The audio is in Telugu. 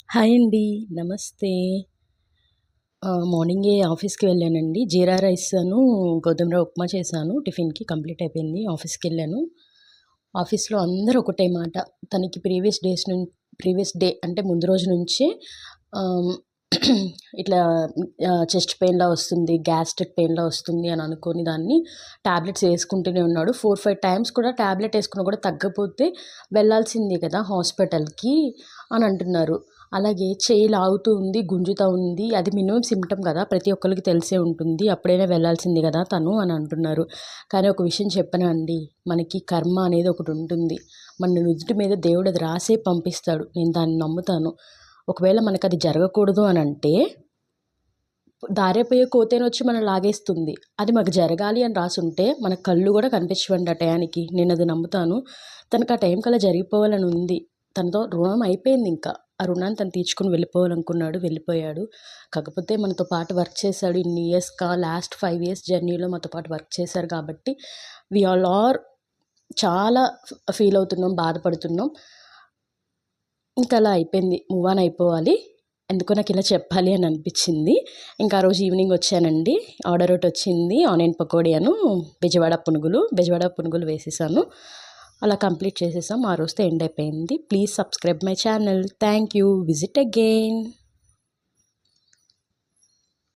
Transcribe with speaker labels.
Speaker 1: హాయ్ అండి. నమస్తే. మార్నింగే ఆఫీస్‌కి వెళ్ళానండి. జీరా రైస్‌ను, గోధుమ రవ్వ ఉప్మా చేశాను. టిఫిన్‌కి కంప్లీట్ అయిపోయింది. ఆఫీస్‌కెళ్ళాను. ఆఫీస్‌లో అందరూ ఒకటే మాట. తనకి ప్రీవియస్ డే అంటే ముందు రోజు నుంచే ఆహ్, ఇట్లా చెస్ట్ పెయిన్‌లా వస్తుంది, గ్యాస్ట్రిక్ పెయిన్‌లా వస్తుంది అని అనుకోని దాన్ని టాబ్లెట్స్ వేసుకుంటూనే ఉన్నాడు. 4, 5 టైమ్స్ కూడా టాబ్లెట్ వేసుకున్నా కూడా తగ్గపోతే వెళ్ళాల్సిందే కదా హాస్పిటల్‌కి అని అంటున్నారు. అలాగే చెయ్యి లాగుతూ ఉంది, గుంజుతా ఉంది. అది మినిమమ్ సింప్టమ్ కదా! ప్రతి ఒక్కళ్ళకి తెలిసే ఉంటుంది. అప్పుడైనా వెళ్ళాల్సింది కదా తను అని అంటున్నారు. కానీ ఒక విషయం చెప్పనా అండి, మనకి కర్మ అనేది ఒకటుంటుంది. మన నుదుటి మీద దేవుడు అది రాసే పంపిస్తాడు. నేను దాన్ని నమ్ముతాను. ఒకవేళ మనకది జరగకూడదు అనంటే, దారిపోయే కోతేనొచ్చి మనల్ని లాగేస్తుంది. అది మాకు జరగాలి అని రాసుంటే, మన కళ్ళు గూడా కనిపించవండి ఆ టయానికి. నేనది నమ్ముతాను. తనకు ఆ టైం కల్లా జరిగిపోవాలని ఉంది. తనతో రుణం అయిపోయిందింక. ఆ రుణాన్ని తను తీర్చుకొని వెళ్ళిపోవాలనుకున్నాడు, వెళ్ళిపోయాడు. కాకపోతే మనతో పాటు వర్క్ చేశాడు ఇన్ని ఇయర్స్‌గా. లాస్ట్ 5 ఇయర్స్ జర్నీలో మాతో పాటు వర్క్ చేశారు కాబట్టి, వి ఆల్ ఆర్ చాలా ఫీల్ అవుతున్నాం, బాధపడుతున్నాం. ఇంకలా అయిపోయింది. మూవ్ ఆన్ అయిపోవాలి. ఎందుకో నాకిలా చెప్పాలి అని అనిపిచ్చింది. ఇంకా ఆ రోజు ఈవినింగ్ వచ్చానండి. ఆర్డర్ ఒకటొచ్చింది. ఆనియన్ పకోడీ బెజవాడ పునుగులు వేసేసాను. అలా కంప్లీట్ చేసేసాం. ఆ రోజుతో ఎండ్ అయిపోయింది. Please subscribe my channel. Thank you. Visit again.